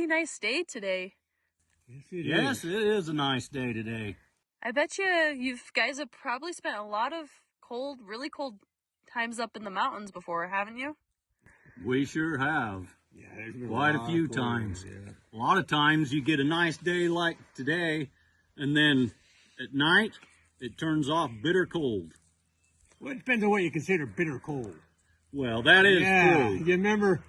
pretty nice day today. Yes, it is a nice day today. I bet you guys have probably spent a lot of really cold times up in the mountains before, haven't you? We sure have. Yeah, there's been Quite a few times. Yeah. A lot of times you get a nice day like today, and then at night it turns off bitter cold. Well, it depends on what you consider bitter cold. Well, that is true. You remember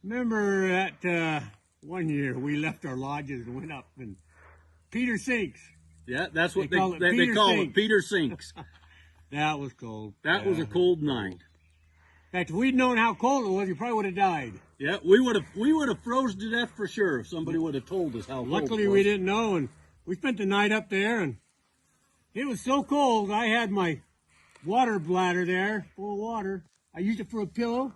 that one year we left our lodges and went up and Peter Sinks. Yeah, that's what they call Sinks. it, Peter Sinks. That was cold. That was a cold night. In fact, if we'd known how cold it was, you probably would have died. Yeah, we would have froze to death for sure if somebody would have told us how cold Luckily, it was. we didn't know, and we spent the night up there, and it was so cold, I had my water bladder there, full of water. I used it for a pillow.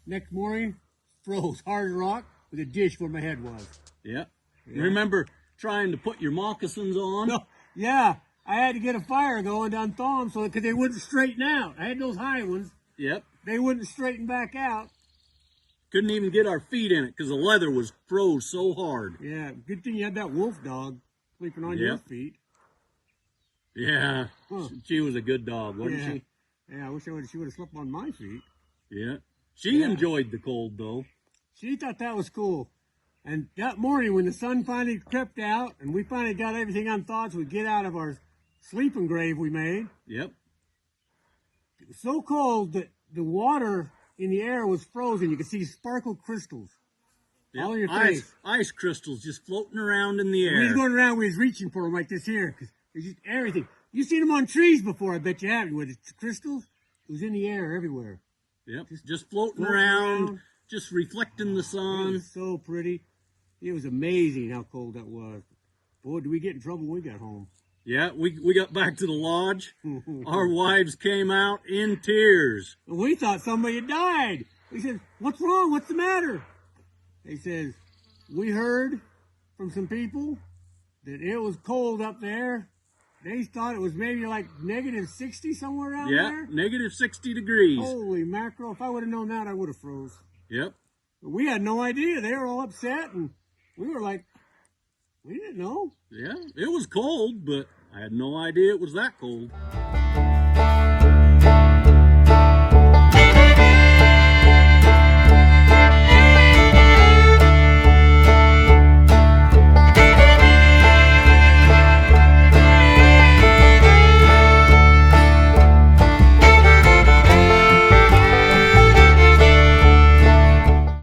Next morning, froze hard as rock with a dish where my head was. Yeah. Remember trying to put your moccasins on? No, yeah, I had to get a fire going to unthaw them because they wouldn't straighten out. I had those high ones. Yep. They wouldn't straighten back out. Couldn't even get our feet in it because the leather was froze so hard. Yeah, good thing you had that wolf dog sleeping on your feet. Yeah, she was a good dog, wasn't she? Yeah, I wish she would have slept on my feet. Yeah. She enjoyed the cold, though. She thought that was cool. And that morning when the sun finally crept out and we finally got everything unthawed so we get out of our sleeping grave we made. Yep. It was so cold that the water in the air was frozen. You could see sparkle crystals all in your face. Ice crystals just floating around in the air. We was going around, we was reaching for them like this here. Because there's just everything. You've seen them on trees before, I bet you haven't. With the crystals, it was in the air everywhere. Yep, just floating around, just reflecting the It sun. was so pretty. It was amazing how cold that was. Boy, did we get in trouble when we got home. Yeah, we got back to the lodge. Our wives came out in tears. We thought somebody had died. We said, "What's wrong? What's the matter?" They says, "We heard from some people that it was cold up there. They thought it was maybe like negative 60 somewhere around there." Yeah, negative 60 degrees. Holy mackerel. If I would have known that, I would have froze. Yep. But we had no idea. They were all upset, and we were like, we didn't know. Yeah, it was cold, but I had no idea it was that cold.